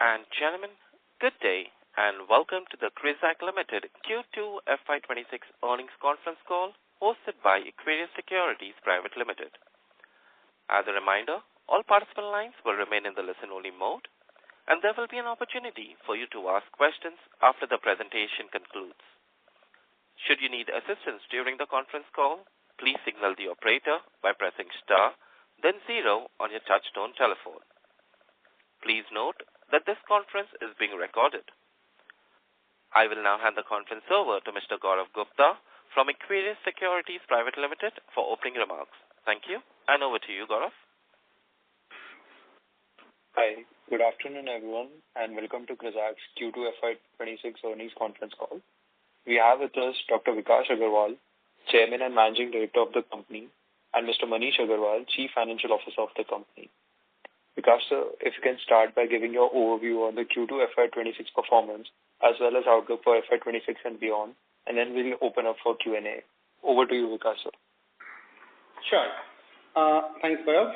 and gentlemen, good day and welcome to the Crizac Ltd Q2FY26 earnings conference call hosted by Crizac Securities Private Limited. As a reminder, all participant lines will remain in the listen-only mode, and there will be an opportunity for you to ask questions after the presentation concludes. Should you need assistance during the conference call, please signal the operator by pressing star, then 0 on your touch-tone telephone. Please note that this conference is being recorded. I will now hand the conference over to Mr. Gaurav Gupta from Crizac Securities Private Limited for opening remarks. Thank you, and over to you, Gaurav. Hi, good afternoon, everyone, and welcome to Crizac's Q2FY26 earnings conference call. We have with us Dr. Vikas Agarwal, Chairman and Managing Director of the company, and Mr. Manish Agarwal, Chief Financial Officer of the company. Vikas, sir, if you can start by giving your overview on the Q2 FY26 performance as well as outlook for FY26 and beyond, and then we'll open up for Q&A. Over to you, Vikas, sir. Sure. Thanks, Gaurav.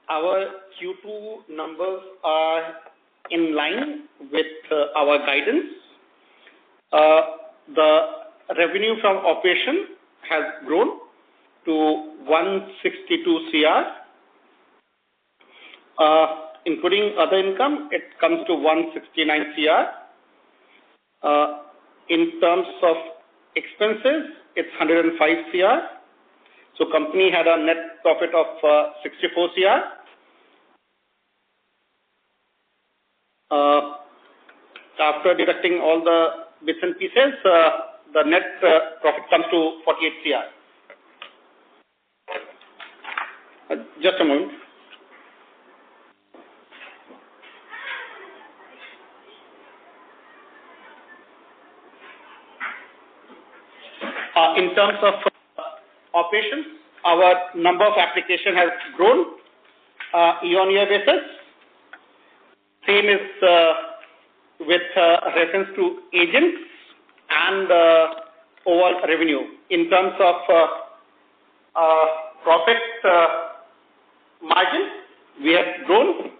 Our Q2 numbers are in line with our guidance. The revenue from operation has grown to 162 CR. Including other income, it comes to 169 CR. In terms of expenses, it's 105 CR. So company had a net profit of 64 CR. After deducting all the bits and pieces, the net profit comes to 48 CR. Just a moment. In terms of operations, our number of applications has grown year-on-year basis. Same is with reference to agents and overall revenue. In terms of profit margin, we have grown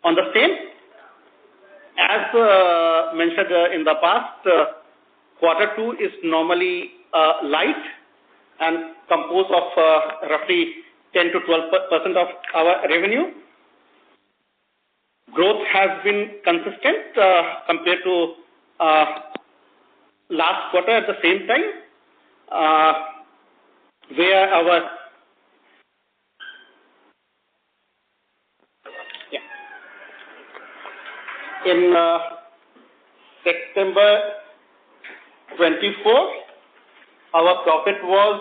on the same. As mentioned in the past, Q2 is normally light and composed of roughly 10 to 12% of our revenue. Growth has been consistent compared to last quarter at the same time, where our in September 24, our profit was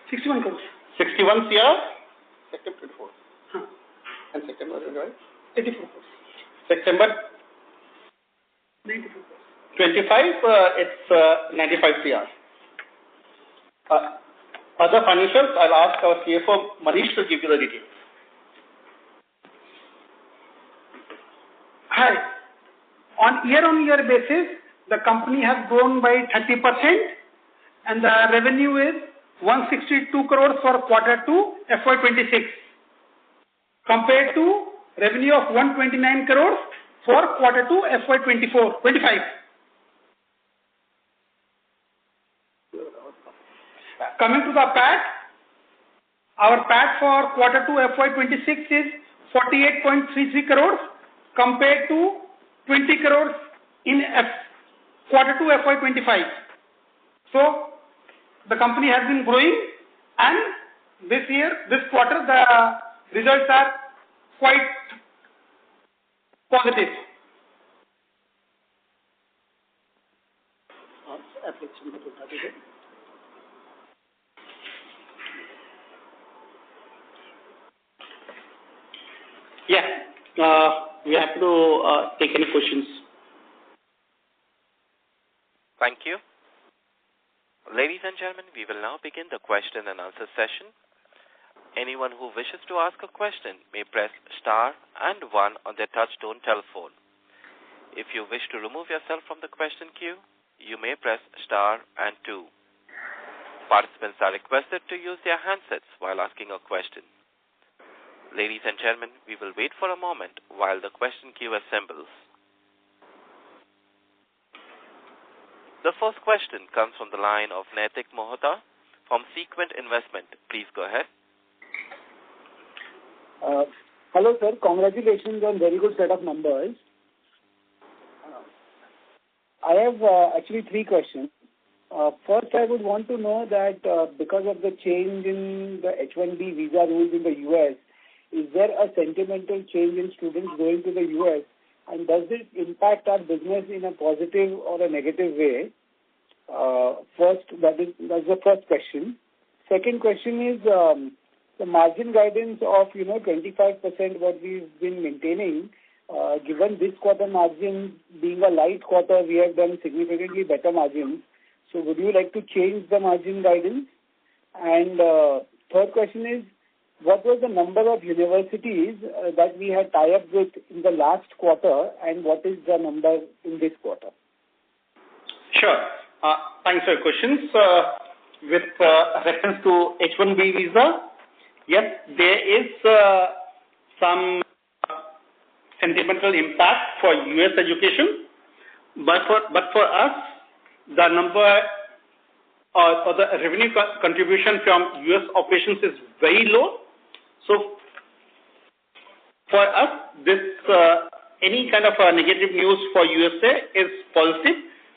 61 crores. 61 CR. September 24. And September, right? 84 crores. September 94 crores. 25, it's 95 CR. Other financials, I'll ask our CFO Manish to give you the details. Hi. On year-on-year basis, the company has grown by 30% and the revenue is 162 crores for Q2 FY26 compared to revenue of 129 crores for Q2 FY25. Coming to the PAT, our PAT for Q2 FY26 is 48.33 crores compared to 20 crores in Q2 FY25. So, the company has been growing and this quarter, the results are quite positive. We have to take any questions. Thank you. Ladies and gentlemen, we will now begin the question and answer session. Anyone who wishes to ask a question may press star and 1 on their touch-tone telephone. If you wish to remove yourself from the question queue, you may press star and 2. Participants are requested to use their handsets while asking a question. Ladies and gentlemen, we will wait for a moment while the question queue assembles. The first question comes from the line of Naitik Mohta from Sequent Investment. Please go ahead. Hello, sir. Congratulations on very good set of numbers. I have actually 3 questions. First, I would want to know that because of the change in the H-1B visa rules in the U.S., is there a sentimental change in students going to the U.S., and does it impact our business in a positive or a negative way? That's the first question. Second question is the margin guidance of 25% what we've been maintaining. Given this quarter margin being a light quarter, we have done significantly better margins. So would you like to change the margin guidance? And third question is, what was the number of universities that we had tied up with in the last quarter, and what is the number in this quarter? Sure. Thanks for your questions. With reference to H-1B visa, yes, there is some sentimental impact for U.S. education, but for us, the number or the revenue contribution from U.S. operations is very low. So for us, this any kind of negative news for USA is positive.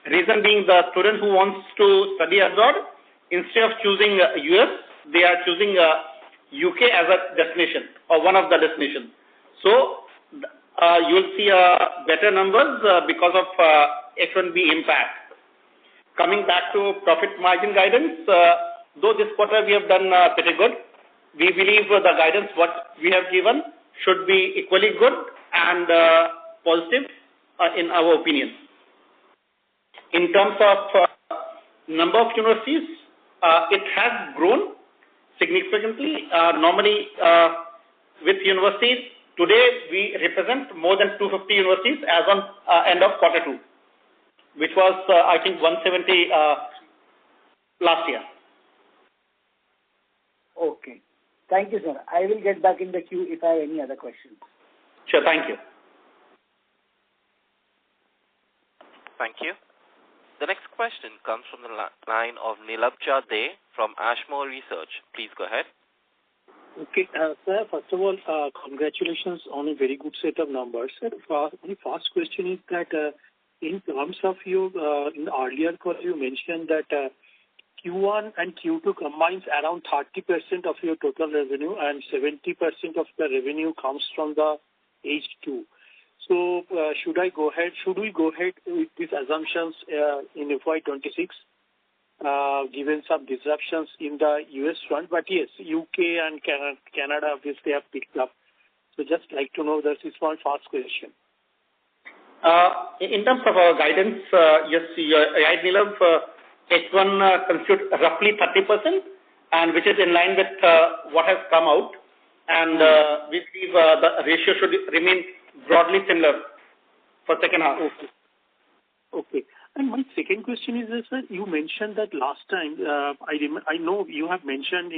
Reason being, the student who wants to study abroad, instead of choosing US, they are choosing UK as a destination or one of the destinations. So you will see better numbers because of H-1B impact. Coming back to profit margin guidance, though this quarter we have done pretty good, we believe the guidance what we have given should be equally good and positive in our opinion. In terms of number of universities, it has grown significantly. Normally, with universities, today we represent more than 250 universities as on end of quarter 2, which was, I think, 170 last year. Okay. Thank you, sir. I will get back in the queue if I have any other questions. Sure, thank you. Thank you. The next question comes from the line of Nilabja De from Ashmore Research. Please go ahead. Okay, sir, first of all, congratulations on a very good set of numbers. Sir, my first question is that in terms of you, in the earlier call, you mentioned that Q1 and Q2 combines around 30% of your total revenue and 70% of the revenue comes from the H2. So should we go ahead with these assumptions in FY26, given some disruptions in the US front? But yes, UK and Canada obviously have picked up. So just like to know, this is my first question. In terms of our guidance, yes, you're right, Nilav. H1 constitutes roughly 30%, and which is in line with what has come out. And we believe the ratio should remain broadly similar for second half. Okay. And my second question is, sir, you mentioned that last time, I know you have mentioned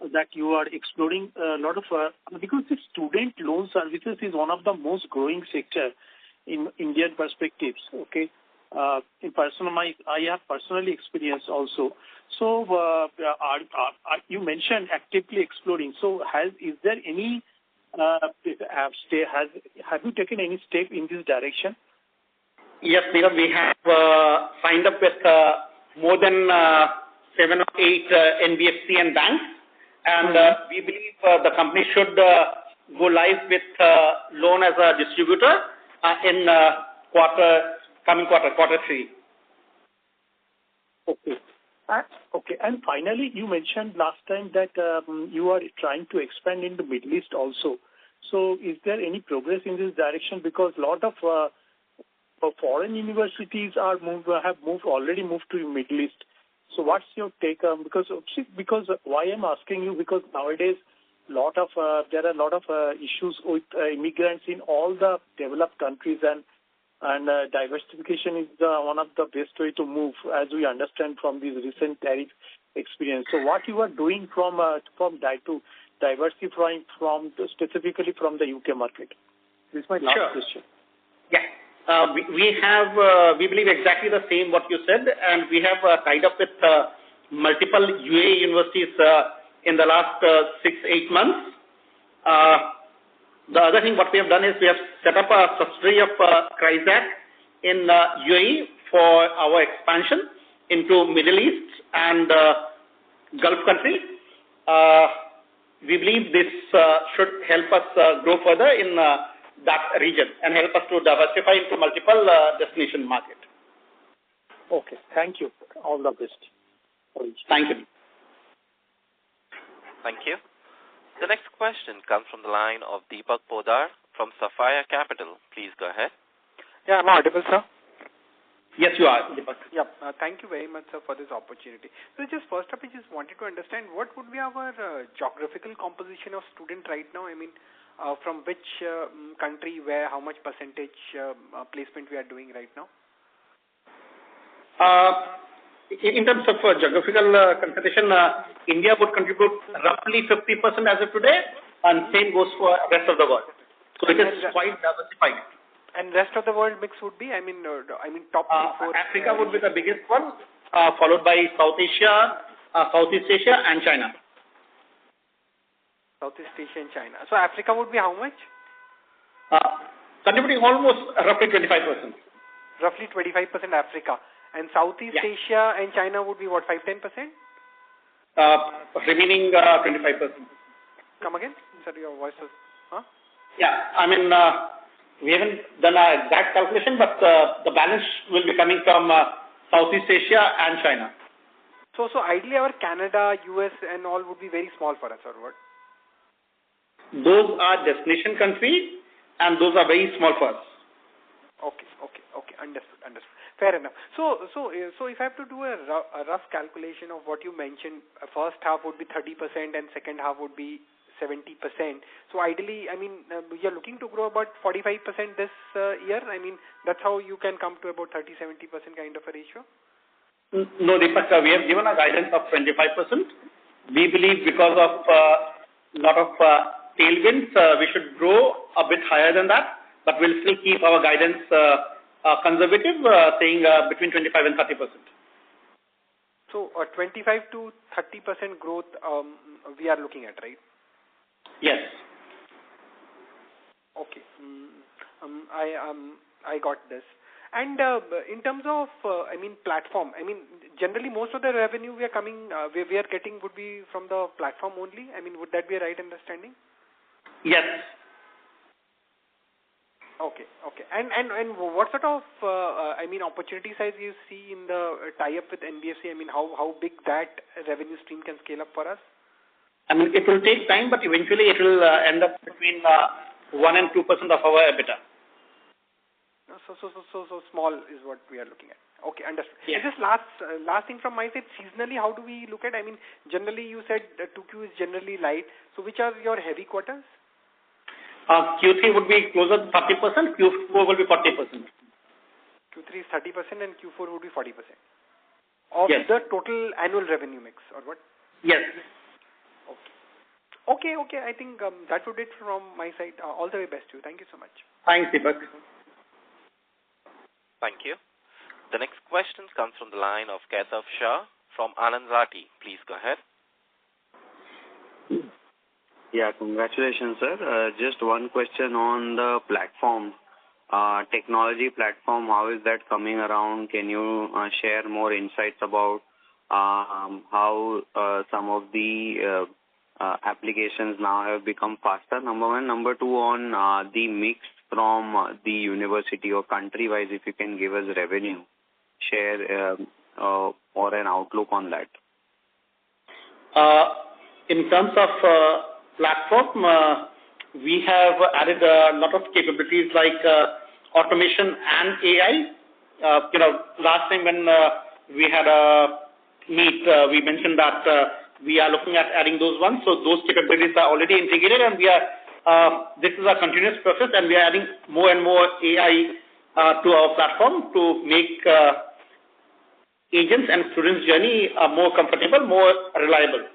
that you are exploring a lot of, because the student loan services is one of the most growing sector in Indian perspectives, okay? I have personally experienced also. So you mentioned actively exploring. So is there any, have you taken any step in this direction? Yes, Neerav, we have signed up with more than 7 or 8 NBFC and banks, and we believe the company should go live with loan as a distributor in coming quarter 3. Okay. Okay. And finally, you mentioned last time that you are trying to expand in the Middle East also. So is there any progress in this direction? Because a lot of foreign universities already moved to the Middle East. So what's your take? Because why I'm asking you, because nowadays there are a lot of issues with immigrants in all the developed countries, and And diversification is one of the best way to move, as we understand from these recent tariff experience. So what you are doing from to diversifying specifically from the UK market? This is my last question. Yeah. We believe exactly the same what you said, and we have tied up with multiple UAE universities in the last 6-8 months. The other thing what we have done is we have set up a subsidiary of Crizac in UAE for our expansion into Middle East and Gulf countries. We believe this should help us grow further in that region and help us to diversify into multiple destination market. Okay. Thank you. All the best. Thank you. Thank you. The next question comes from the line of Deepak Podar from Sapphire Capital. Please go ahead. Yeah, am I audible, sir? Yes, you are, Deepak. Yeah, thank you very much, sir, for this opportunity. So just first up, I just wanted to understand what would be our geographical composition of student right now? I mean, from which country, where, how much percentage placement we are doing right now? In terms of geographical concentration, India would contribute roughly 50% as of today, and same goes for rest of the world. So it is quite diversified. And rest of the world mix would be, I mean top 3, 4. Africa would be the biggest one, followed by Southeast Asia, and China. Southeast Asia and China. So Africa would be how much? Contributing almost roughly 25%. Roughly 25% Africa. And Southeast Asia and China would be what, 5-10%? Remaining 25%. Come again? Sorry, your voice was... Huh? Yeah, I mean, we haven't done an exact calculation, but the balance will be coming from Southeast Asia and China. So ideally our Canada, US and all would be very small for us, or what? Those are destination countries, and those are very small for us. Okay. Understood. Fair enough. So if I have to do a rough calculation of what you mentioned, first half would be 30% and second half would be 70%. So ideally, I mean, you're looking to grow about 45% this year. I mean, that's how you can come to about 30-70% kind of a ratio? No, Deepak, we have given a guidance of 25%. We believe because of a lot of tailwinds, we should grow a bit higher than that, but we'll still keep our guidance conservative, saying between 25 and 30%. So 25 to 30% growth we are looking at, right? Yes. Okay. I got this. And in terms of, platform, generally most of the revenue we are getting would be from the platform only. Would that be a right understanding? Yes. Okay. And what sort of, opportunity size you see in the tie-up with NBFC? How big that revenue stream can scale up for us? It will take time, but eventually it will end up between 1 and 2% of our EBITDA. So small is what we are looking at. Okay, understood. Yeah. Just last thing from my side, seasonally, how do we look at? Generally you said 2Q is generally light. So which are your heavy quarters? Q3 would be closer to 30%, Q4 will be 40%. Q3 is 30% and Q4 would be 40%. Of the total annual revenue mix, or what? Yes. Okay. I think that would it from my side. All the very best to you. Thank you so much. Thanks, Deepak. Thank you. The next question comes from the line of Kaitav Shah from Anand Rathi. Please go ahead. Yeah, congratulations, sir. Just one question on the platform, technology platform. How is that coming around? Can you share more insights about how some of the applications now have become faster? Number one. Number two, on the mix from the university or country-wise, if you can give us revenue share or an outlook on that. In terms of platform, we have added a lot of capabilities like automation and AI. Last time when we had a meet, we mentioned that we are looking at adding those ones. So those capabilities are already integrated, and we are. This is a continuous process, and we are adding more and more AI to our platform to make agents and students' journey more comfortable, more reliable.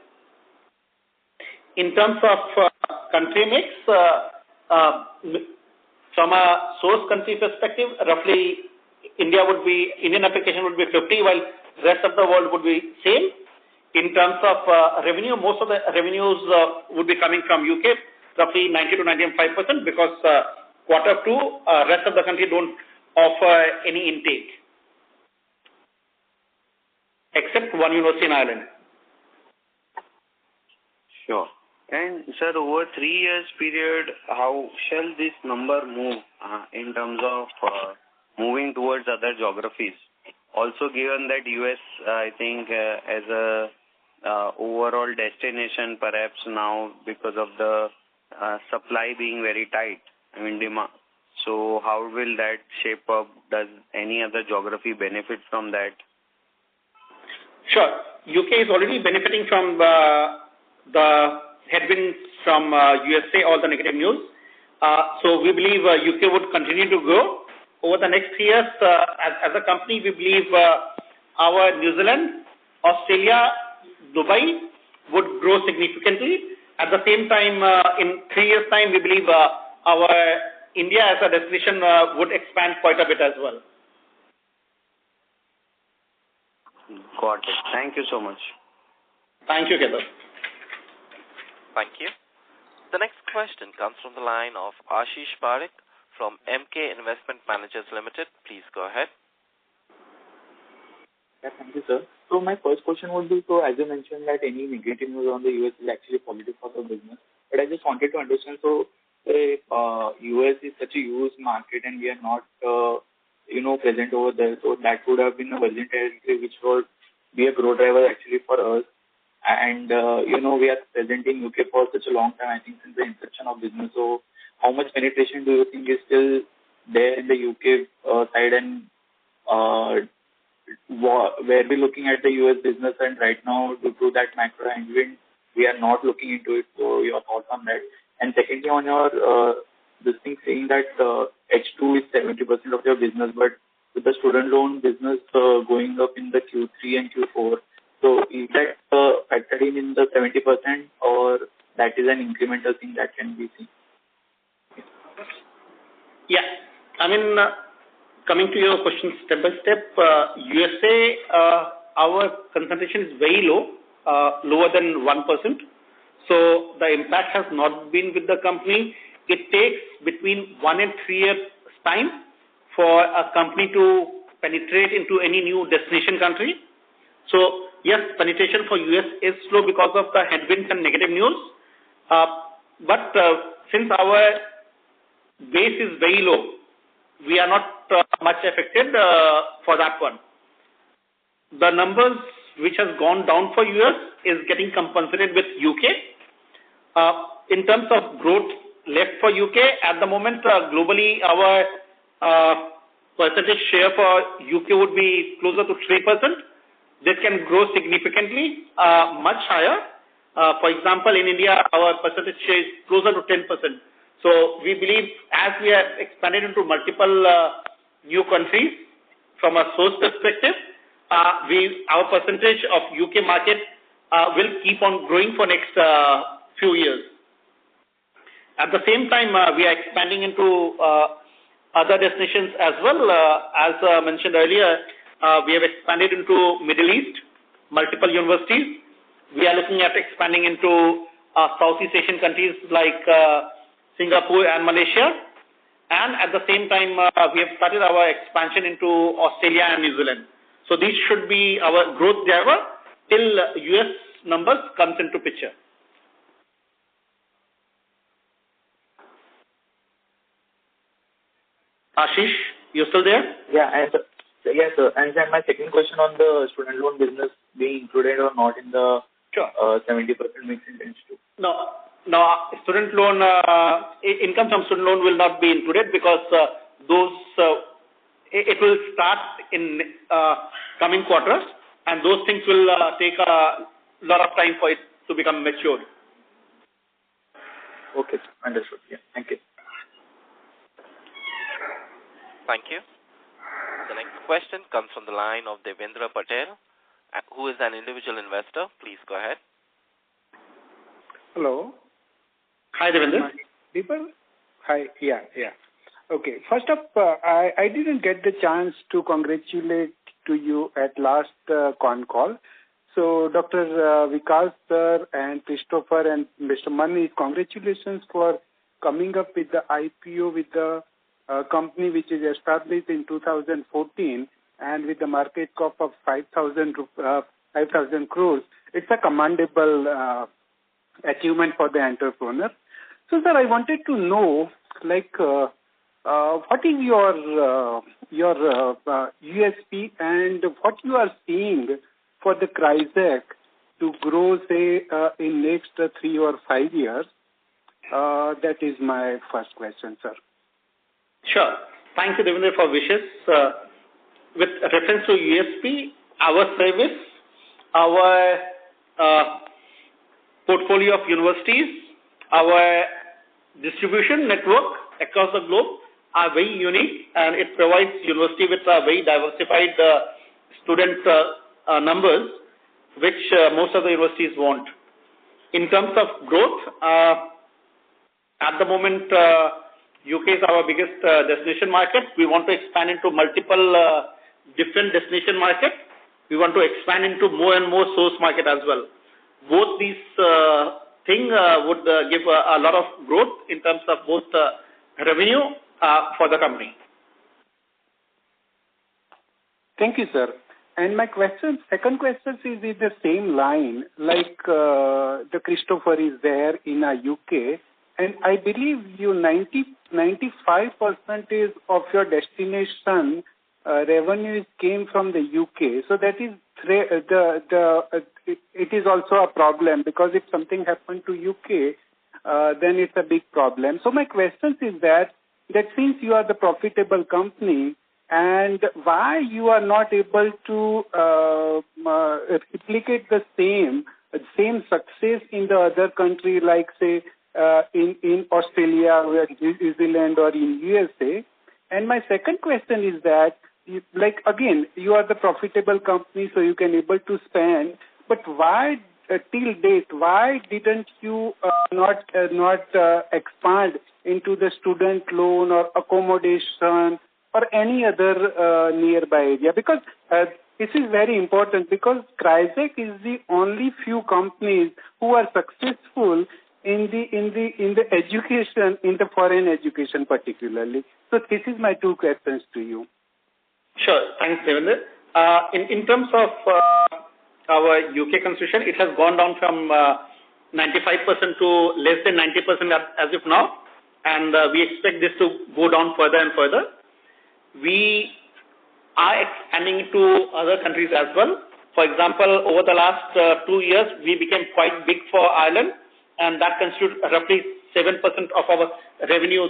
In terms of country mix, from a source country perspective, roughly Indian application would be 50, while rest of the world would be same. In terms of revenue, most of the revenues would be coming from UK, roughly 90 to 95%, because Q2, rest of the country don't offer any intake, except one university in Ireland. Sure. And sir, over 3 years period, how shall this number move in terms of moving towards other geographies? Also, given that US, I think, as a overall destination, perhaps now because of the supply being very tight, demand. So, how will that shape up? Does any other geography benefit from that? Sure. UK is already benefiting from the headwinds from USA, all the negative news. So we believe UK would continue to grow. Over the next 3 years, as a company, we believe our New Zealand, Australia, Dubai would grow significantly. At the same time, in 3 years' time, we believe our India as a destination would expand quite a bit as well. Got it. Thank you so much. Thank you, Kedar. Thank you. The next question comes from the line of Ashish Parekh from MK Investment Managers Limited. Please go ahead. Yeah, thank you, sir. So my first question would be, so as you mentioned that any negative news on the US is actually positive for the business. But I just wanted to understand, so US is such a huge market and we are not, present over there. So that would have been a virgin territory which would be a growth driver actually for us. And, we are present in UK for such a long time, I think since the inception of business. So how much penetration do you think is still there in the UK side, and where we're looking at the US business, and right now due to that macro headwind, we are not looking into it. So your thoughts on that. And secondly, on your this thing saying that H2 is 70% of your business, but with the student loan business going up in the Q3 and Q4, so is that factored in the 70%, or that is an incremental thing that can be seen? Yeah, coming to your question step by step, USA, our concentration is very low, lower than 1%. So the impact has not been with the company. It takes between 1 and 3 years time for a company to penetrate into any new destination country. So yes, penetration for US is slow because of the headwinds and negative news. But since our base is very low, we are not much affected for that one. The numbers which has gone down for US is getting compensated with UK. In terms of growth left for UK, at the moment globally our percentage share for UK would be closer to 3%. This can grow significantly, much higher. For example, in India, our percentage share is closer to 10%. So we believe as we have expanded into multiple new countries, from a source perspective, our percentage of UK market will keep on growing for next few years. At the same time, we are expanding into other destinations as well. As mentioned earlier, we have expanded into Middle East, multiple universities. We are looking at expanding into Southeast Asian countries like Singapore and Malaysia. And at the same time, we have started our expansion into Australia and New Zealand. So these should be our growth driver till US numbers comes into picture. Ashish, you still there? Yeah, yes, sir. And then my second question on the student loan business being included or not in the 70% mix in H2. No, student loan, income from student loan will not be included because it will start in coming quarters, and those things will take a lot of time for it to become mature. Okay, understood. Yeah, thank you. Thank you. The next question comes from the line of Devendra Patel, who is an individual investor. Please go ahead. Hello. Hi, Devendra. Deepak? Hi. Yeah. Okay. First up, I didn't get the chance to congratulate to you at last con call. So, Dr. Vikas sir and Christopher and Mr. Mani, congratulations for coming up with the IPO with the company which is established in 2014 and with the market cap of 5,000 crores. It's a commendable achievement for the entrepreneur. So, sir, I wanted to know, what is your USP and what you are seeing for the Crizac to grow, say, in next 3 or 5 years? That is my first question, sir. Sure. Thank you, Devendra, for wishes. With reference to USP, our service, our portfolio of universities, our distribution network across the globe are very unique, and it provides university with a very diversified student numbers, which most of the universities want. In terms of growth, at the moment, UK is our biggest destination market. We want to expand into multiple different destination markets. We want to expand into more and more source market as well. Both these things would give a lot of growth in terms of both revenue for the company. Thank you, sir. And my second question is in the same line, like the Christopher is there in UK, and I believe you 95% of your destination revenues came from the UK. So that is it is also a problem, because if something happened to UK, then it's a big problem. So my question is that since you are the profitable company, and why you are not able to replicate the same success in the other country, like say in Australia or New Zealand or in USA? And my second question is that, again, you are the profitable company, so you can able to spend, but why till date, why didn't you not expand into the student loan or accommodation or any other nearby area? Because this is very important, because Crizac is the only few companies who are successful in the education, in the foreign education particularly. So this is my two questions to you. Sure. Thanks, Devendra. In terms of our UK constitution, it has gone down from 95% to less than 90% as of now, and we expect this to go down further and further. We are expanding to other countries as well. For example, over the last 2 years, we became quite big for Ireland, and that constitutes roughly 7% of our revenue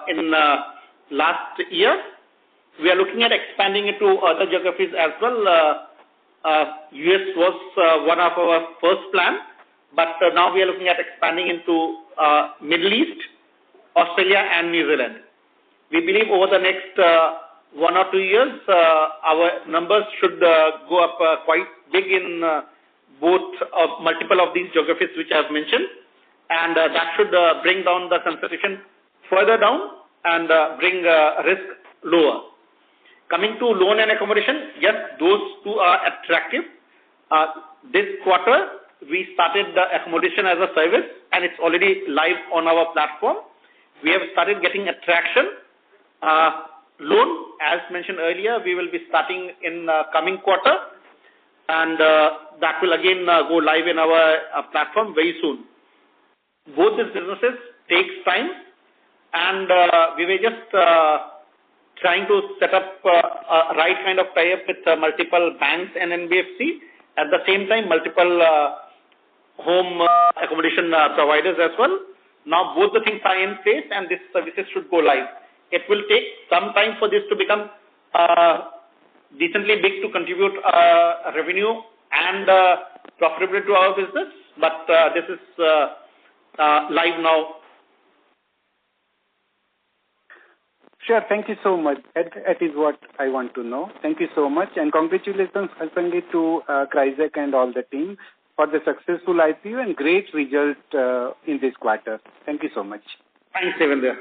in last year. We are looking at expanding into other geographies as well. US was one of our first plan, but now we are looking at expanding into Middle East, Australia, and New Zealand. We believe over the next 1 or 2 years, our numbers should go up quite big in both multiple of these geographies which I have mentioned, and that should bring down the concentration further down and bring risk lower. Coming to loan and accommodation, yes, those two are attractive. This quarter, we started the accommodation as a service, and it's already live on our platform. We have started getting attraction. Loan, as mentioned earlier, we will be starting in coming quarter, and that will again go live in our platform very soon. Both these businesses takes time, and we were just trying to set up a right kind of tie-up with multiple banks and NBFC. At the same time, multiple home accommodation providers as well. Now both the things are in place, and these services should go live. It will take some time for this to become decently big to contribute revenue and profitability to our business, but this is live now. Sure. Thank you so much. That is what I want to know. Thank you so much. And congratulations personally to Crizac and all the team for the successful IPO and great result in this quarter. Thank you so much. Thanks, Devendra.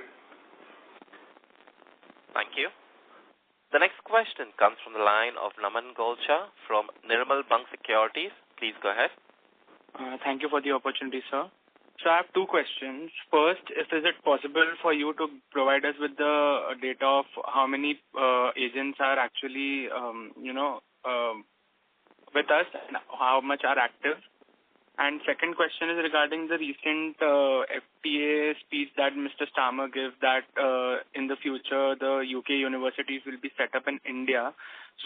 Thank you. The next question comes from the line of Naman Golcha from Nirmal Bang Securities. Please go ahead. Thank you for the opportunity, sir. So I have two questions. First, is it possible for you to provide us with the data of how many agents are actually, with us and how much are active? And second question is regarding the recent FTA speech that Mr. Starmer gave that in the future the UK universities will be set up in India.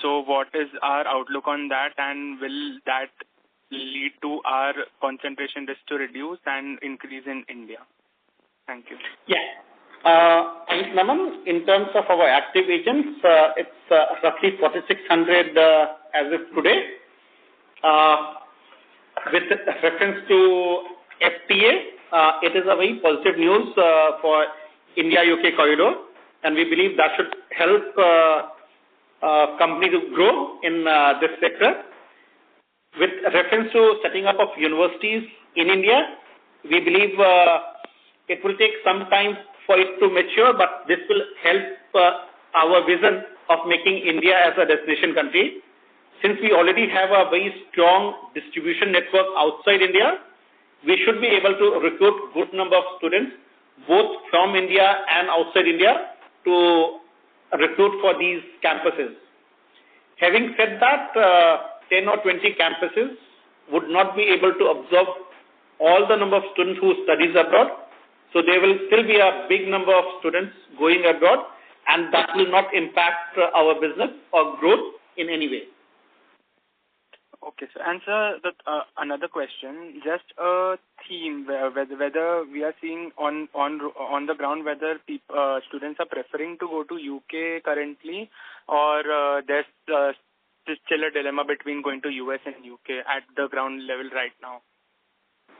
So what is our outlook on that, and will that lead to our concentration risk to reduce and increase in India? Thank you. Yeah. Thanks, Naman. In terms of our active agents, it's roughly 4,600 as of today. With reference to FTA, it is a very positive news for India-UK corridor, and we believe that should help company to grow in this sector. With reference to setting up of universities in India, we believe it will take some time for it to mature, but this will help our vision of making India as a destination country. Since we already have a very strong distribution network outside India, we should be able to recruit good number of students, both from India and outside India, to recruit for these campuses. Having said that, 10 or 20 campuses would not be able to absorb all the number of students who studies abroad. So there will still be a big number of students going abroad, and that will not impact our business or growth in any way. Okay, sir. And sir, another question, just a theme, whether we are seeing on the ground whether students are preferring to go to UK currently, or there's still a dilemma between going to US and UK at the ground level right now?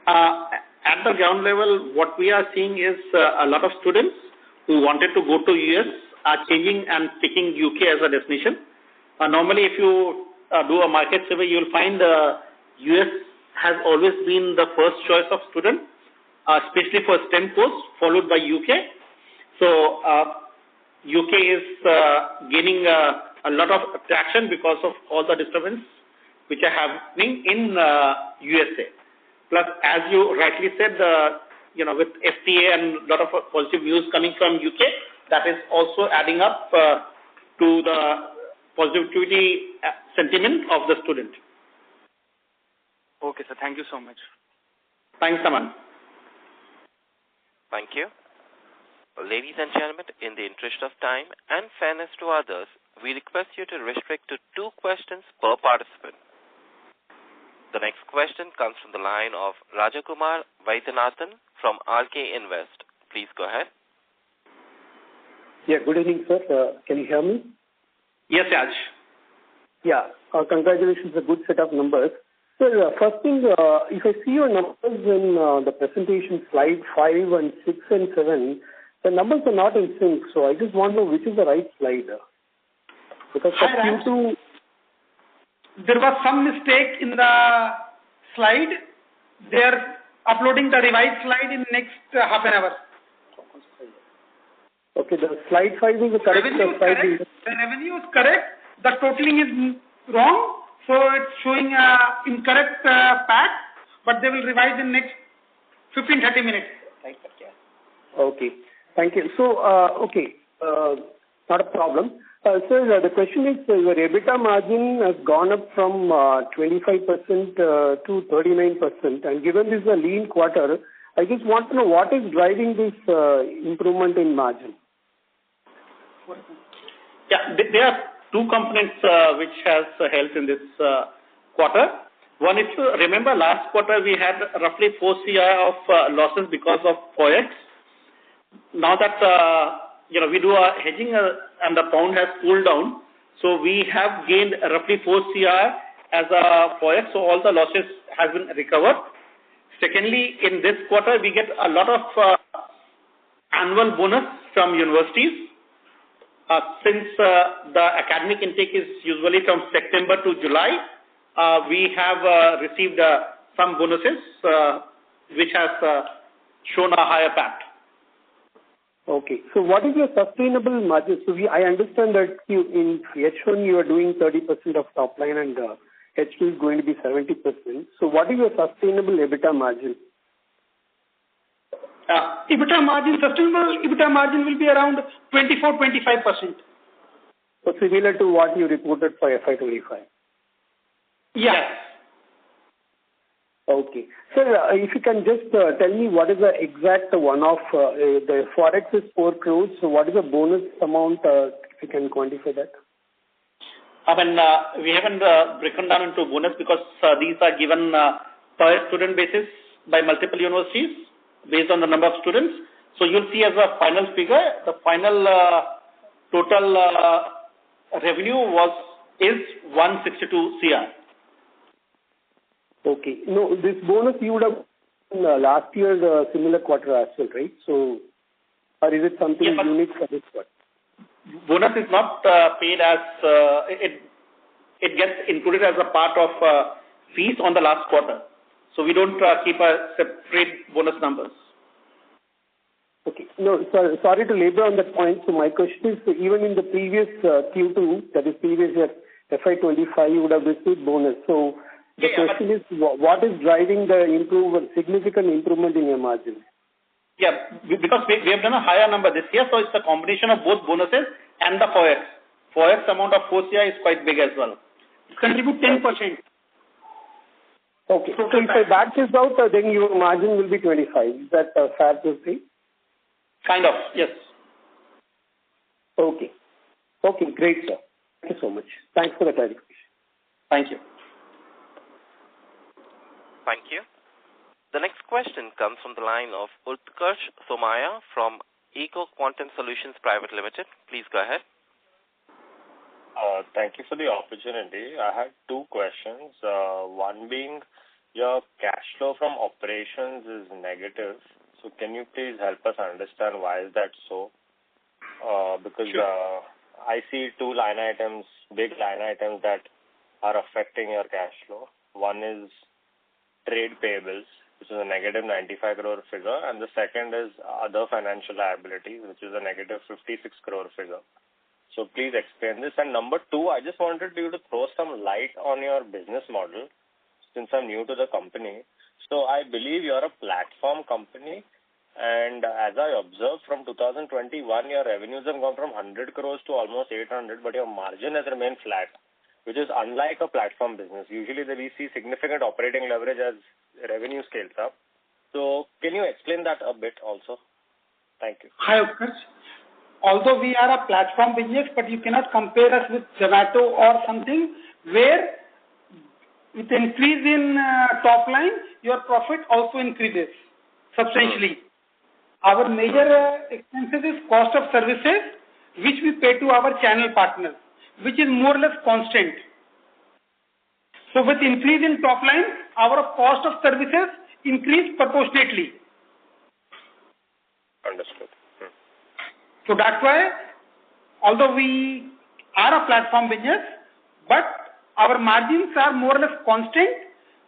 At the ground level, what we are seeing is a lot of students who wanted to go to US are changing and picking UK as a destination. Normally, if you do a market survey, you'll find US has always been the first choice of students, especially for STEM course, followed by UK. So UK is gaining a lot of attraction because of all the disturbance which are happening in USA. Plus, as you rightly said, with FTA and a lot of positive news coming from UK, that is also adding up to the positivity sentiment of the student. Okay, sir. Thank you so much. Thanks, Aman. Thank you. Ladies and gentlemen, in the interest of time and fairness to others, we request you to restrict to 2 questions per participant. The next question comes from the line of Rajakumar Vaidyanathan from RK Invest. Please go ahead. Yeah, good evening, sir. Can you hear me? Yes, Raj. Yeah, congratulations, a good set of numbers. So, first thing, if I see your numbers in the presentation, slide 5 and 6 and 7, the numbers are not in sync. So, I just want to know which is the right slide. Because for Q2... There was some mistake in the slide. They are uploading the revised slide in next half an hour. Okay, the slide 5 is the correct slide. The revenue is correct. The totaling is wrong. So it's showing incorrect pack, but they will revise in next 15-30 minutes. Okay, thank you. So, not a problem. Sir, the question is, your EBITDA margin has gone up from 25% to 39%. And given this is a lean quarter, I just want to know what is driving this improvement in margin. Yeah, there are 2 components which has helped in this quarter. One, if you remember, last quarter we had roughly 4 CR of losses because of Forex. Now that we do a hedging and the pound has cooled down, so we have gained roughly 4 CR as a Forex, so all the losses have been recovered. Secondly, in this quarter we get a lot of annual bonus from universities. Since the academic intake is usually from September to July, we have received some bonuses which has shown a higher PAT. Okay. So what is your sustainable margin? So I understand that in H1 you are doing 30% of top line and H2 is going to be 70%. So what is your sustainable EBITDA margin? Sustainable EBITDA margin will be around 24-25%. So similar to what you reported for FY25? Yes. Okay. Sir, if you can just tell me what is the exact one-off, the Forex is 4 crores, so what is the bonus amount, if you can quantify that? We haven't broken down into bonus because these are given per student basis by multiple universities based on the number of students. So you'll see as a final figure, the final total revenue is 162 CR. Okay. No, this bonus you would have last year's similar quarter as well, right? So, or is it something unique for this quarter? Bonus is not paid as it gets included as a part of fees on the last quarter. So we don't keep a separate bonus numbers. Okay. No, sorry to labor on that point. So my question is, even in the previous Q2, that is previous year, FY25, you would have received bonus. So the question is, what is driving the significant improvement in your margin? Yeah, because we have done a higher number this year, so it's a combination of both bonuses and the Forex. Forex amount of 4 CR is quite big as well. It contributes 10%. Okay. So if I back this out, then your margin will be 25. Is that fair to say? Kind of, yes. Okay. Okay, great, sir. Thank you so much. Thanks for the clarification. Thank you. Thank you. The next question comes from the line of Utkarsh Somaya from Eco Quantum Solutions Private Limited. Please go ahead. Thank you for the opportunity. I had two questions. One being, your cash flow from operations is negative. So can you please help us understand why is that so? Because I see two line items, big line items that are affecting your cash flow. One is trade payables, which is a negative 95 crore figure, and the second is other financial liabilities, which is a negative 56 crore figure. So please explain this. And number two, I just wanted you to throw some light on your business model since I'm new to the company. So I believe you're a platform company, and as I observed from 2021, your revenues have gone from 100 crores to almost 800, but your margin has remained flat, which is unlike a platform business. Usually we see significant operating leverage as revenue scales up. So can you explain that a bit also? Thank you. Hi, Utkarsh. Although we are a platform business, but you cannot compare us with Zomato or something where with increase in top line, your profit also increases substantially. Our major expenses is cost of services, which we pay to our channel partners, which is more or less constant. So with increase in top line, our cost of services increase proportionately. Understood. So that's why, although we are a platform business, but our margins are more or less constant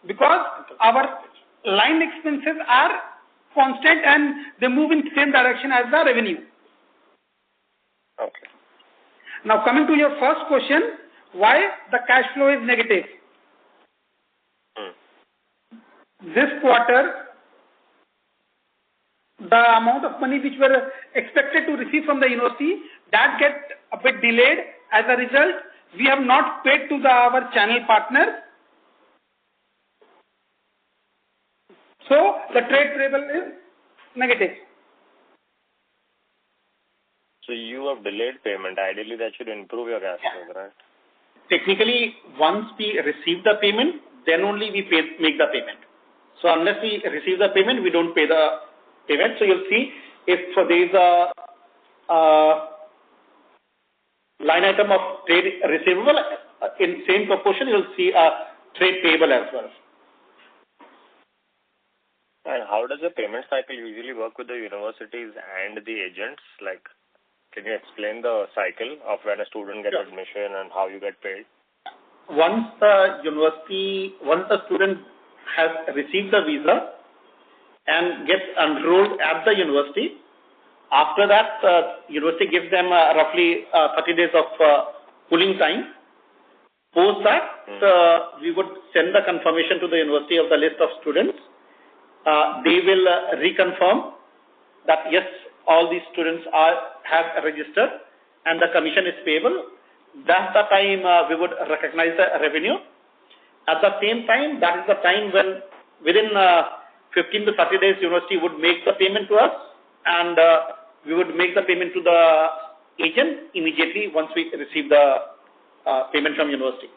because our line expenses are constant and they move in the same direction as the revenue. Okay. Now coming to your first question, why the cash flow is negative? This quarter, the amount of money which were expected to receive from the university, that get a bit delayed. As a result, we have not paid to our channel partners. So the trade payable is negative. So you have delayed payment. Ideally, that should improve your cash flow, right? Technically, once we receive the payment, then only we make the payment. So unless we receive the payment, we don't pay the payment. So you'll see if there is a line item of trade receivable, in same proportion, you'll see a trade payable as well. And how does the payment cycle usually work with the universities and the agents? Like, Can you explain the cycle of when a student gets admission and how you get paid? Once the student has received the visa and gets enrolled at the university, after that, university gives them roughly 30 days of cooling time. Post that, we would send the confirmation to the university of the list of students. They will reconfirm that yes, all these students have registered and the commission is payable. That's the time we would recognize the revenue. At the same time, that is the time when within 15 to 30 days, university would make the payment to us, and we would make the payment to the agent immediately once we receive the payment from university.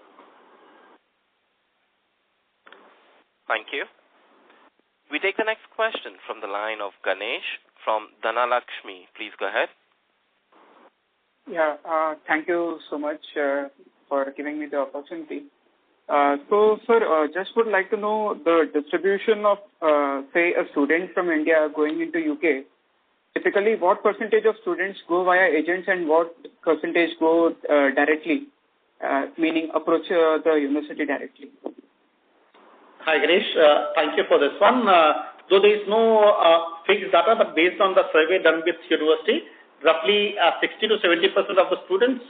Thank you. We take the next question from the line of Ganesh from Dhanalakshmi. Please go ahead. Yeah, thank you so much for giving me the opportunity. So, sir, just would like to know the distribution of, say, a student from India going into UK. Typically, what percentage of students go via agents and what percentage go directly, meaning approach the university directly? Hi, Ganesh. Thank you for this one. Though there is no fixed data, but based on the survey done with university, roughly 60 to 70% of the students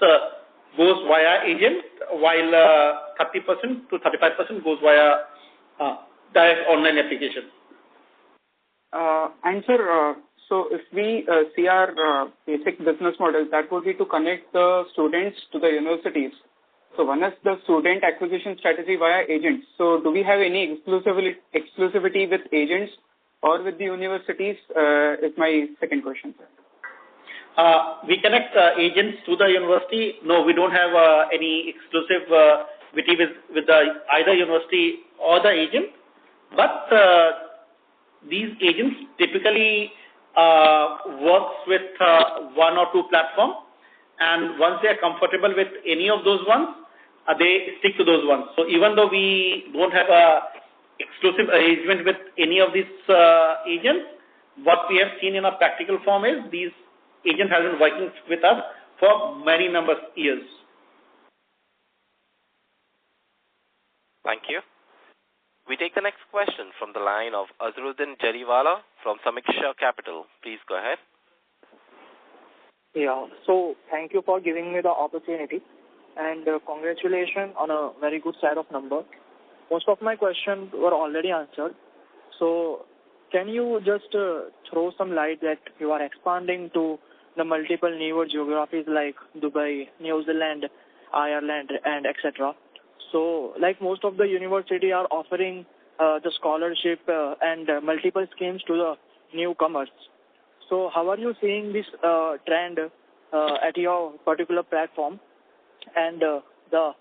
goes via agent, while 30% to 35% goes via direct online application. And sir, so if we see our basic business model, that would be to connect the students to the universities. So one is the student acquisition strategy via agents. So do we have any exclusivity with agents or with the universities? Is my second question, sir. We connect agents to the university. No, we don't have any exclusivity with either university or the agent. But these agents typically works with one or two platforms, and once they are comfortable with any of those ones, they stick to those ones. So even though we don't have a exclusive arrangement with any of these agents, what we have seen in a practical form is these agents have been working with us for many number of years. Thank you. We take the next question from the line of Azruddin Jariwala from Samiksha Capital. Please go ahead. Yeah, so thank you for giving me the opportunity, and congratulations on a very good set of numbers. Most of my questions were already answered. So can you just throw some light that you are expanding to the multiple newer geographies like Dubai, New Zealand, Ireland, and etc. So like most of the university are offering the scholarship and multiple schemes to the newcomers. So how are you seeing this trend at your particular platform and the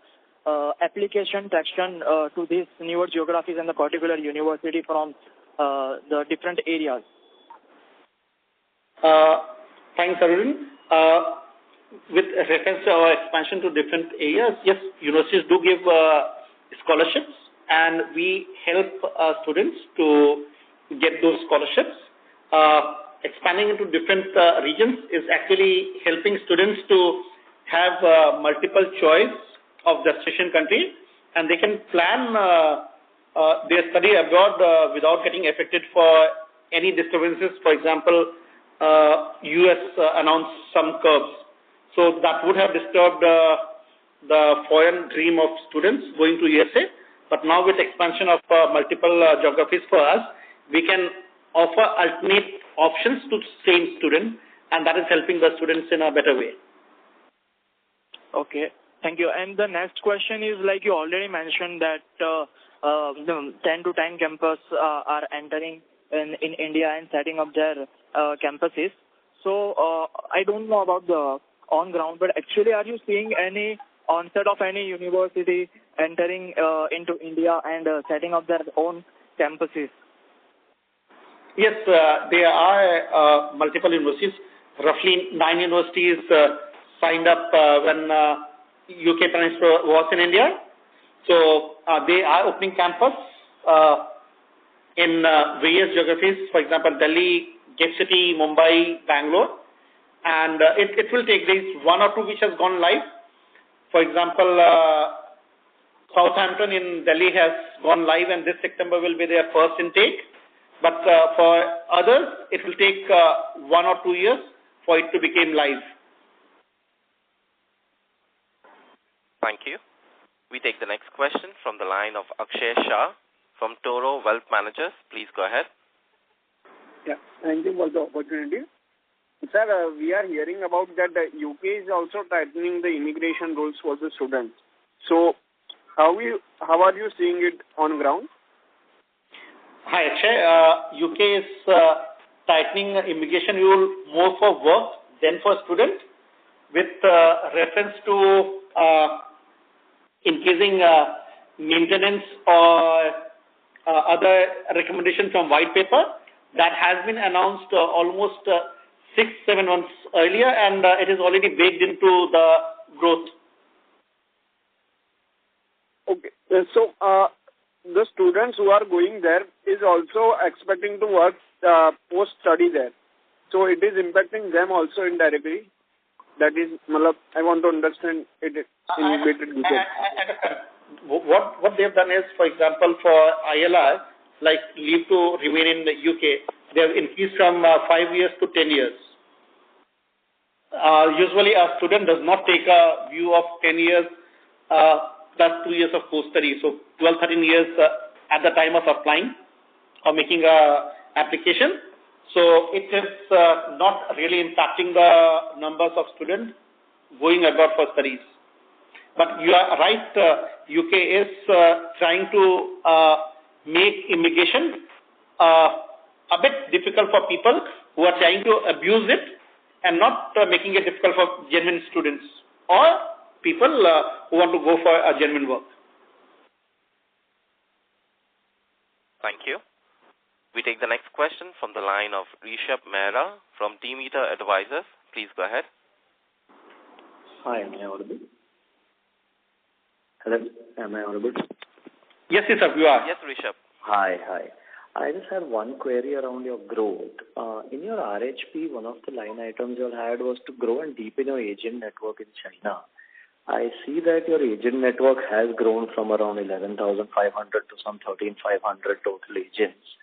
application traction to these newer geographies and the particular university from the different areas? Thanks, Arun. With reference to our expansion to different areas, yes, universities do give scholarships, and we help students to get those scholarships. Expanding into different regions is actually helping students to have multiple choice of destination country, and they can plan their study abroad without getting affected for any disturbances. For example, US announced some curbs, so that would have disturbed the foreign dream of students going to USA. But now with expansion of multiple geographies for us, we can offer alternate options to same student, and that is helping the students in a better way. Okay, thank you. And the next question is, like you already mentioned that the 10 to 10 campus are entering in India and setting up their campuses. So I don't know about the on ground, but actually are you seeing any onset of any university entering into India and setting up their own campuses? Yes, there are multiple universities. Roughly 9 universities signed up when UK Prime Minister was in India. So they are opening campus in various geographies. For example, Delhi, Cape City, Mumbai, Bangalore. and it will take days, 1 or 2 which has gone live. For example, Southampton in Delhi has gone live, and this September will be their first intake. But for others, it will take 1 or 2 years for it to become live. Thank you. We take the next question from the line of Akshay Shah from Toro Wealth Managers. Please go ahead. Yeah, thank you for the opportunity. Sir, we are hearing about that the UK is also tightening the immigration rules for the students. So, how are you seeing it on ground? Hi, Akshay. UK is tightening immigration rule more for work than for student, with reference to increasing maintenance or other recommendation from white paper that has been announced almost 6-7 months earlier, and it is already baked into the growth. Okay, so the students who are going there is also expecting to work post-study there. So it is impacting them also indirectly. That is, I want to understand it in better detail. What they have done is, for example, for ILR, like leave to remain in the UK, they have increased from 5 years to 10 years. Usually a student does not take a view of 10 years plus 2 years of post-study. So 12, 13 years at the time of applying or making a application. So it is not really impacting the numbers of students going abroad for studies. But you are right, UK is trying to make immigration a bit difficult for people who are trying to abuse it, and not making it difficult for genuine students or people who want to go for a genuine work. Thank you. We take the next question from the line of Rishabh Mehra from Demeter Advisors. Please go ahead. Hi, am I audible? Hello, am I audible? Yes, sir, you are. Yes, Rishabh. Hi. I just had one query around your growth. In your RHP, one of the line items you all had was to grow and deepen your agent network in China. I see that your agent network has grown from around 11,500 to some 13,500 total agents.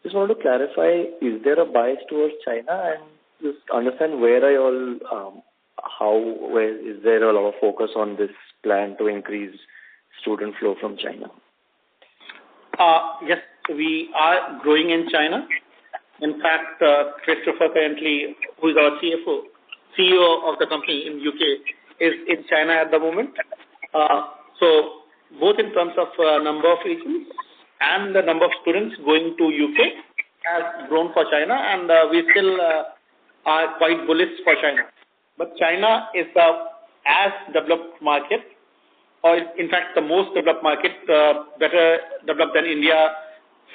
Just want to clarify, is there a bias towards China, and just understand where are you all, where is there a lot of focus on this plan to increase student flow from China? Yes, we are growing in China. In fact, Christopher currently, who is our CEO of the company in UK, is in China at the moment. So both in terms of number of agents and the number of students going to UK has grown for China, and we still are quite bullish for China. But China is as developed market, or in fact the most developed market, better developed than India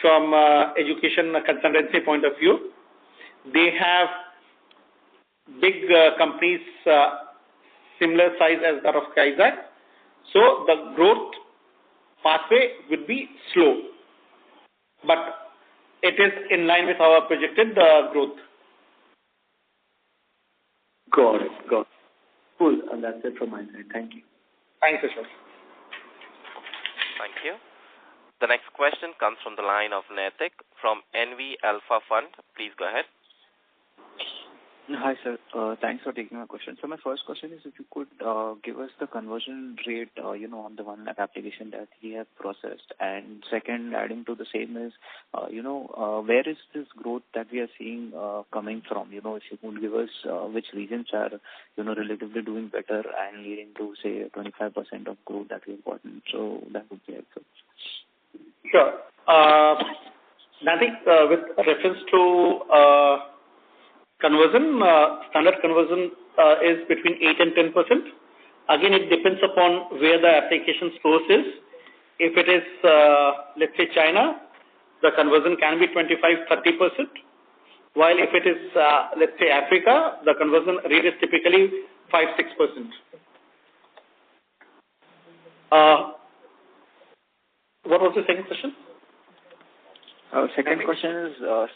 from education consultancy point of view. They have big companies similar size as that of Crizac. So the growth pathway would be slow, but it is in line with our projected growth. Got it. Cool, and that's it from my side. Thank you. Thanks, Ashok. Thank you. The next question comes from the line of Naitik from NV Alpha Fund. Please go ahead. Hi, sir. Thanks for taking my question. So my first question is if you could give us the conversion rate, on the 1 lakh application that we have processed. And second, adding to the same is, where is this growth that we are seeing coming from? If you could give us which regions are, relatively doing better and leading to, say, 25% of growth that we've gotten. So that would be helpful. Sure. I think with reference to conversion, standard conversion is between 8 and 10%. Again, it depends upon where the application source is. If it is, let's say, China, the conversion can be 25-30%. While if it is, let's say, Africa, the conversion rate is typically 5-6%. What was the second question? Second question is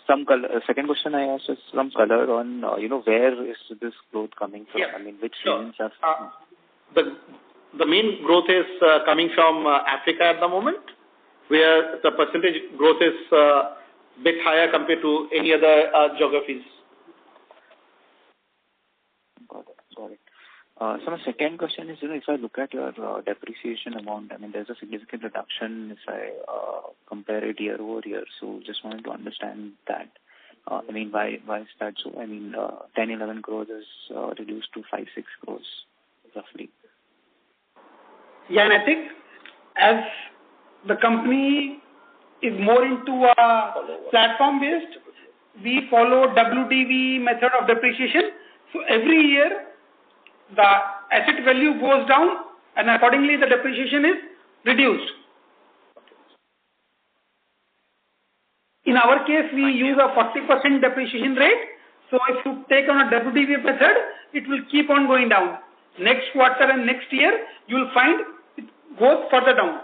Second question I asked is some color on where is this growth coming from? Yeah. I mean, which regions are the main growth is coming from Africa at the moment, where the percentage growth is bit higher compared to any other geographies. Got it. So my second question is, if I look at your depreciation amount, I mean, there's a significant reduction if I compare it year over year. So just wanted to understand that. I mean, why is that so? I mean, 10-11 crores is reduced to 5-6 crores roughly. Yeah, and I think as the company is more into platform-based, we follow WDV method of depreciation. So every year, the asset value goes down and accordingly the depreciation is reduced. In our case, we use a 40% depreciation rate. So if you take on a WDV method, it will keep on going down. Next quarter and next year, you will find it goes further down.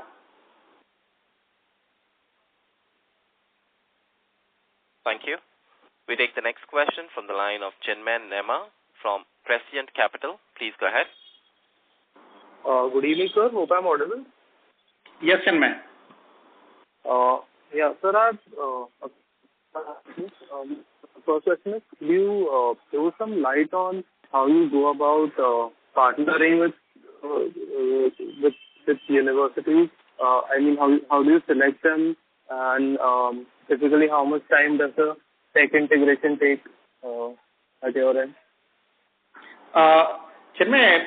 Thank you. We take the next question from the line of Chinmay Nema from Prescient Capital. Please go ahead. Good evening, sir. Hope I'm audible. Yes, Chinmay. Yeah, sir. First question is, could you throw some light on how you go about partnering with universities? I mean, how do you select them, and typically how much time does the tech integration take at your end? Chinmay,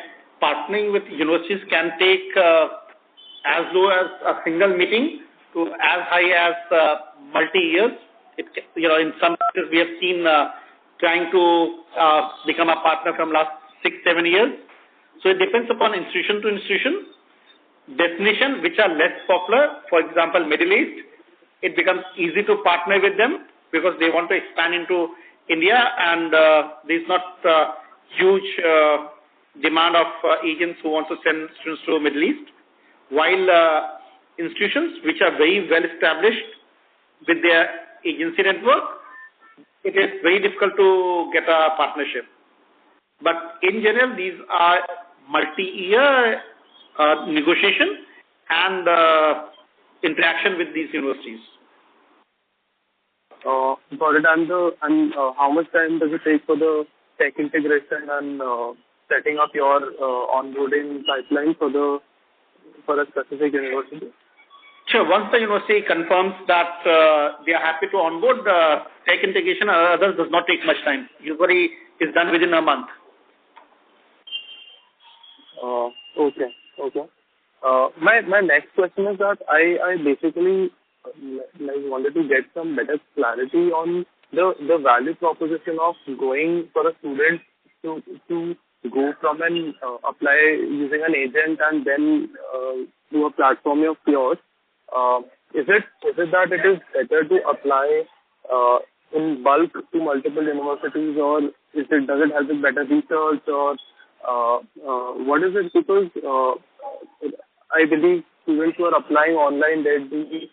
partnering with universities can take as low as a single meeting to as high as multi-years. In some cases we have seen trying to become a partner from last 6-7 years. So it depends upon institution to institution. Destination which are less popular, for example, Middle East, it becomes easy to partner with them because they want to expand into India, and there's not huge demand of agents who want to send students to Middle East. While institutions which are very well established with their agency network, it is very difficult to get a partnership. But in general, these are multi-year negotiation and interaction with these universities. Got it. And how much time does it take for the tech integration and setting up your onboarding pipeline for a specific university? Sure. Once the university confirms that they are happy to onboard, tech integration or others does not take much time. Usually is done within a month. Okay. My next question is that I basically wanted to get some better clarity on the value proposition of going for a student to go from an apply using an agent and then do a platform of yours. Is it that it is better to apply in bulk to multiple universities, or does it help with better research, or what is it? Because I believe students who are applying online, they'd be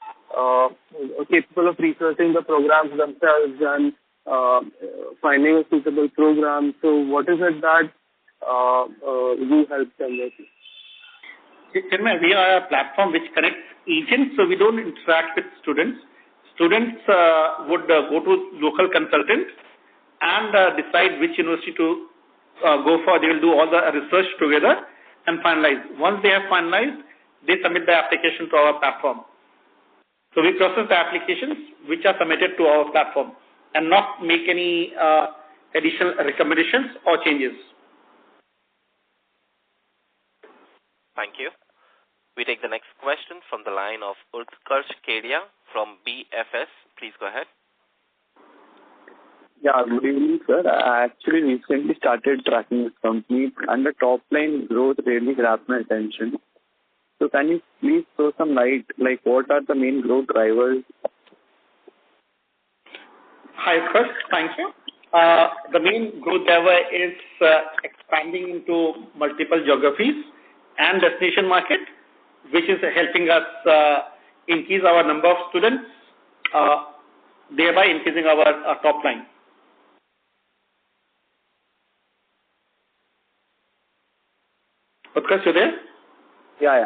capable of researching the programs themselves and finding a suitable program. So what is it that you help them with? We are a platform which connects agents, so we don't interact with students. Students would go to local consultants and decide which university to go for. They will do all the research together and finalize. Once they have finalized, they submit the application to our platform. So we process the applications which are submitted to our platform and not make any additional recommendations or changes. Thank you. We take the next question from the line of Utkarsh Kedia from BFS. Please go ahead. Yeah, good evening, sir. I actually recently started tracking this company, and the top line growth really grabbed my attention. So can you please throw some light, like what are the main growth drivers? Hi, Utkarsh. Thank you. The main growth driver is expanding into multiple geographies and destination market, which is helping us increase our number of students, thereby increasing our top line. Utkarsh, you there? Yeah.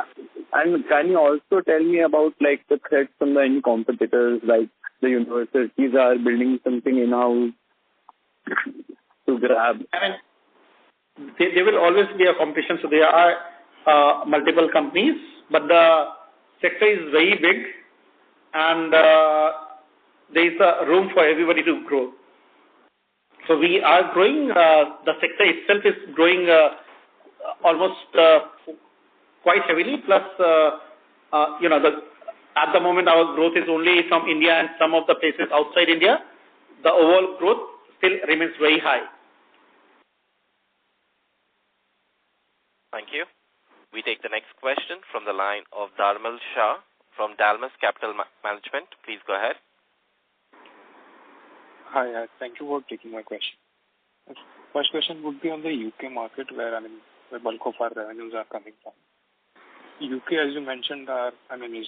And can you also tell me about like the threats from the any competitors, like the universities are building something in-house to grab? I mean, there will always be a competition. So there are multiple companies, but the sector is very big, and there is a room for everybody to grow. So we are growing. The sector itself is growing almost quite heavily. Plus, at the moment our growth is only from India and some of the places outside India. The overall growth still remains very high. Thank you. We take the next question from the line of Dharmal Shah from Dalmus Capital Management. Please go ahead. Hi, thank you for taking my question. First question would be on the UK market, where bulk of our revenues are coming from. UK, as you mentioned, is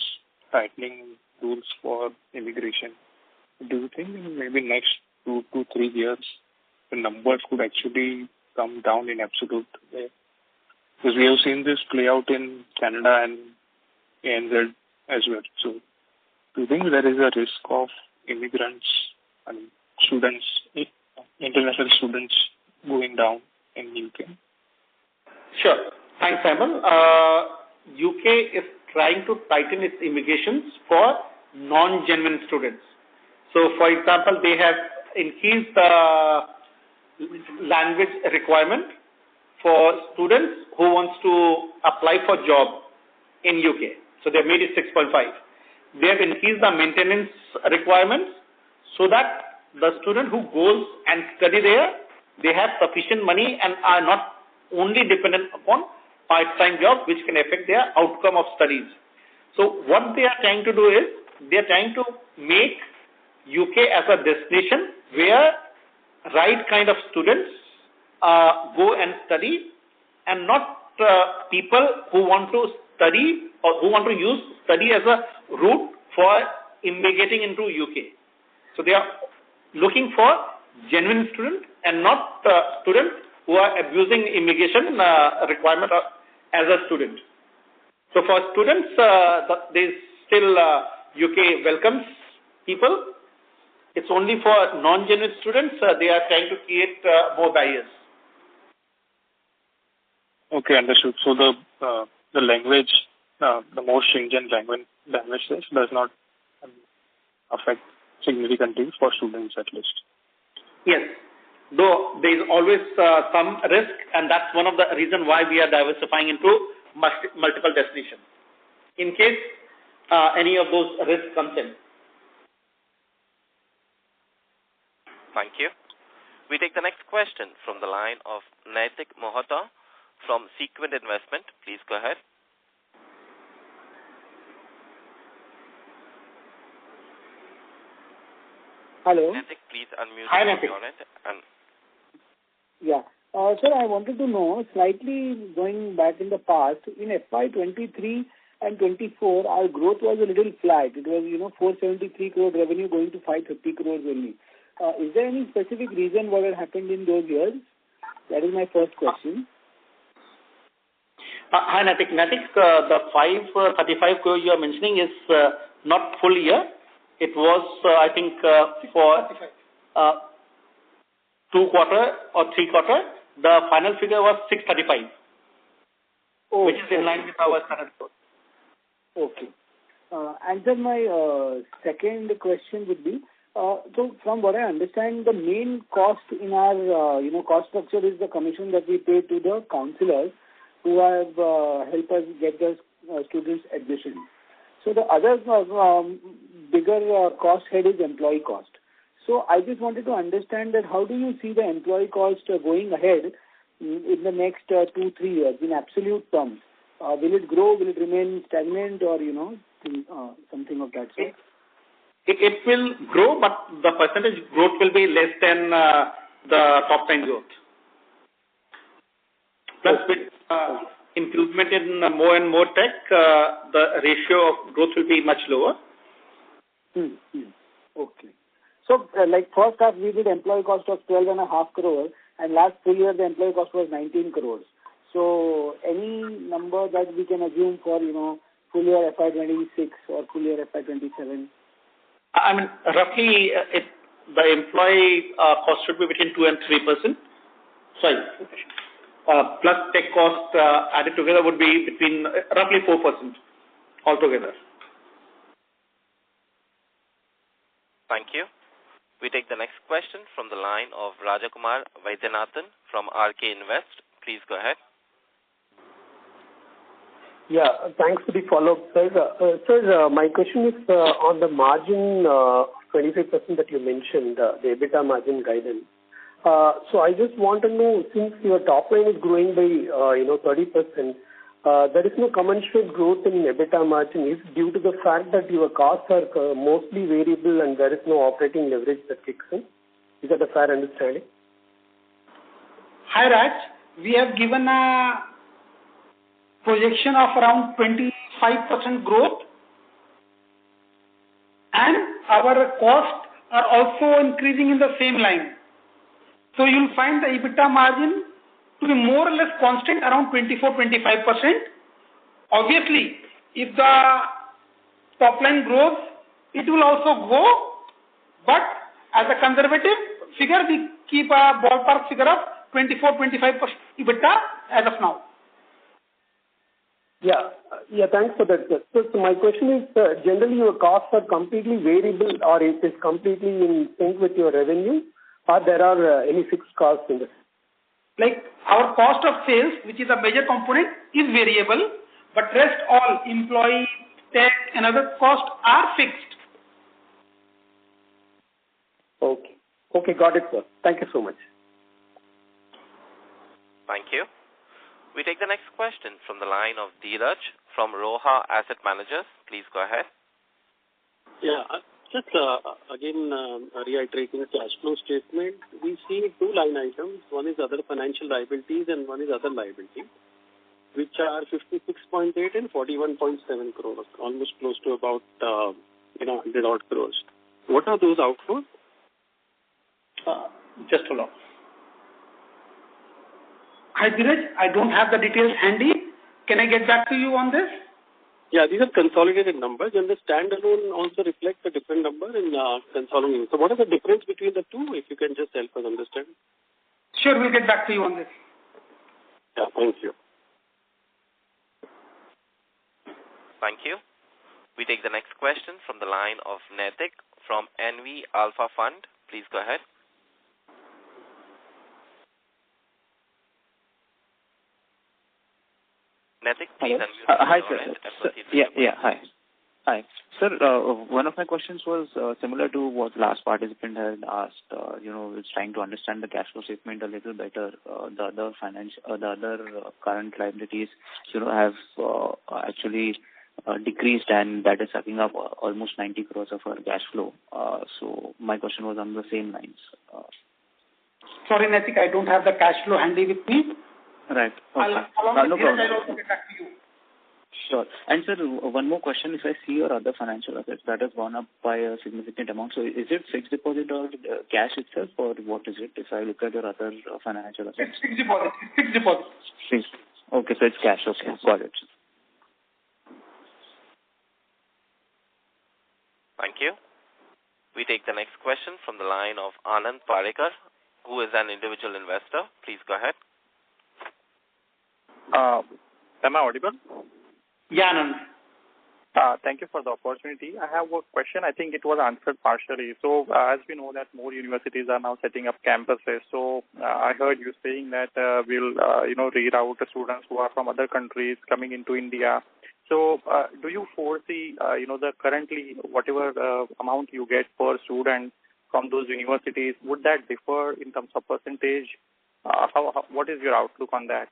tightening rules for immigration. Do you think in maybe next 2 to 3 years the numbers could actually come down in absolute way? Because we have seen this play out in Canada and ANZ as well. So do you think there is a risk of immigrants and students, international students, going down in UK? Sure. Thanks, Simon. UK is trying to tighten its immigrations for non-genuine students. So, for example, they have increased the language requirement for students who wants to apply for job in UK. So they made it 6.5. They have increased the maintenance requirements so that the student who goes and study there, they have sufficient money and are not only dependent upon part-time job, which can affect their outcome of studies. So what they are trying to do is, they are trying to make UK as a destination where right kind of students go and study, and not people who want to study or who want to use study as a route for immigrating into UK. So they are looking for genuine students and not students who are abusing immigration requirement as a student. So for students, there is still UK welcomes people. It's only for non-genuine students. They are trying to create more barriers. Okay, understood. So the language, the more stringent language does not affect significantly for students at least. Yes, though there is always some risk, and that's one of the reasons why we are diversifying into multiple destinations, in case any of those risks comes in. Thank you. We take the next question from the line of Naitik Mohata from Sequent Investment. Please go ahead. Hello. Naitik, please unmute your end. Yeah. Sir, I wanted to know, slightly going back in the past, in FY23 and 24, our growth was a little flat. It was, 473 crore revenue going to 550 crores only. Is there any specific reason what had happened in those years? That is my first question. Hi, Naitik. The 535 crore you are mentioning is not full year. It was, I think, for 2 quarter or 3 quarter. The final figure was 635, which is in line with our current growth. Okay. And then my second question would be, so from what I understand, the main cost in our, cost structure is the commission that we pay to the counselors who have helped us get the students admission. So the other bigger cost head is employee cost. So I just wanted to understand that how do you see the employee cost going ahead in the next 2-3 years in absolute terms? Will it grow? Will it remain stagnant, or something of that sort? It will grow, but the percentage growth will be less than the top line growth. Plus, with improvement in more and more tech, the ratio of growth will be much lower. Okay. So, like first half, we did employee cost of 12.5 crore, and last full year, the employee cost was 19 crores. So, any number that we can assume for, full year FY26 or full year FY27? I mean, roughly, the employee cost should be between 2 and 3%. Sorry. Plus tech cost added together would be between roughly 4% altogether. Thank you. We take the next question from the line of Rajakumar Vaidyanathan from RK Invest. Please go ahead. Yeah, thanks for the follow-up, sir. Sir, my question is on the margin, 25% that you mentioned, the EBITDA margin guidance. So I just want to know, since your top line is growing by 30%, there is no commensurate growth in EBITDA margin. Is due to the fact that your costs are mostly variable and there is no operating leverage that kicks in? Is that a fair understanding? Hi Raj, we have given a projection of around 25% growth, and our costs are also increasing in the same line. So you'll find the EBITDA margin to be more or less constant around 24-25%. Obviously, if the top line grows, it will also grow, but as a conservative figure, we keep a ballpark figure of 24-25% EBITDA as of now. Yeah, thanks for that, sir. So my question is, generally your costs are completely variable, or it is completely in sync with your revenue, or there are any fixed costs in this? Like our cost of sales, which is a major component, is variable, but rest all employee, tech and other costs are fixed. Okay, got it, sir. Thank you so much. Thank you. We take the next question from the line of Dheeraj from Roha Asset Managers. Please go ahead. Yeah, just again reiterating the cash flow statement, we see two line items. One is other financial liabilities and one is other liabilities, which are 56.8 and 41.7 crores, almost close to about 100 odd crores. What are those outflows? Just hold on. Hi Dheeraj, I don't have the details handy. Can I get back to you on this? Yeah, these are consolidated numbers, and the standalone also reflects a different number in consolidated. So what is the difference between the two, if you can just help us understand? Sure, we'll get back to you on this. Yeah, thank you. Thank you. We take the next question from the line of Naitik from NV Alpha Fund. Please go ahead. Naitik, please unmute. Hi, sir. Yeah, hi. Hi. Sir, one of my questions was similar to what last participant had asked. Was trying to understand the cash flow statement a little better. The other current liabilities, have actually decreased, and that is sucking up almost 90 crores of our cash flow. So my question was on the same lines. Sorry, Naitik, I don't have the cash flow handy with me. Right. Okay. No problem. I'll also get back to you. Sure. And sir, one more question. If I see your other financial assets, that has gone up by a significant amount. So is it fixed deposit or cash itself, or what is it? If I look at your other financial assets. Fixed deposit. Fixed deposit. Fixed. Okay, so it's cash. Okay, got it. Thank you. We take the next question from the line of Anand Parekar, who is an individual investor. Please go ahead. Am I audible? Yeah, Anand. Thank you for the opportunity. I have a question. I think it was answered partially. So, as we know that more universities are now setting up campuses. So, I heard you saying that we'll, reroute the students who are from other countries coming into India. So, do you foresee, the currently whatever amount you get per student from those universities, would that differ in terms of percentage? What is your outlook on that?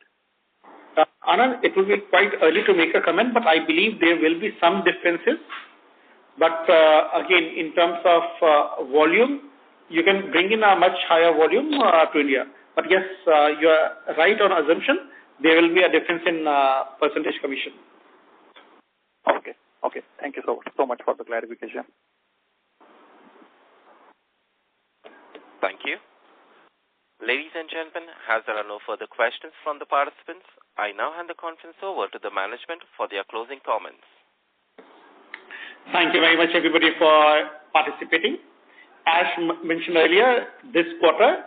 Anand, it will be quite early to make a comment, but I believe there will be some differences. But again, in terms of volume, you can bring in a much higher volume to India. But yes, you are right on assumption. There will be a difference in percentage commission. Okay. Thank you so much for the clarification. Thank you. Ladies and gentlemen, as there are no further questions from the participants, I now hand the conference over to the management for their closing comments. Thank you very much, everybody, for participating. As mentioned earlier, this quarter,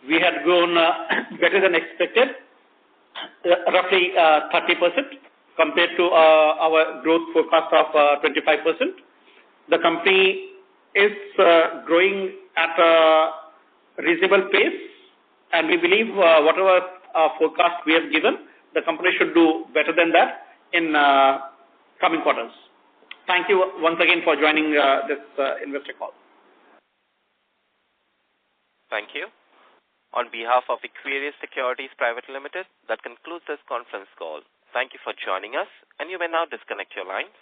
we had grown better than expected, roughly 30% compared to our growth forecast of 25%. The company is growing at a reasonable pace, and we believe whatever forecast we have given, the company should do better than that in coming quarters. Thank you once again for joining this investor call. Thank you. On behalf of Aquarius Securities Private Limited, that concludes this conference call. Thank you for joining us, and you may now disconnect your lines.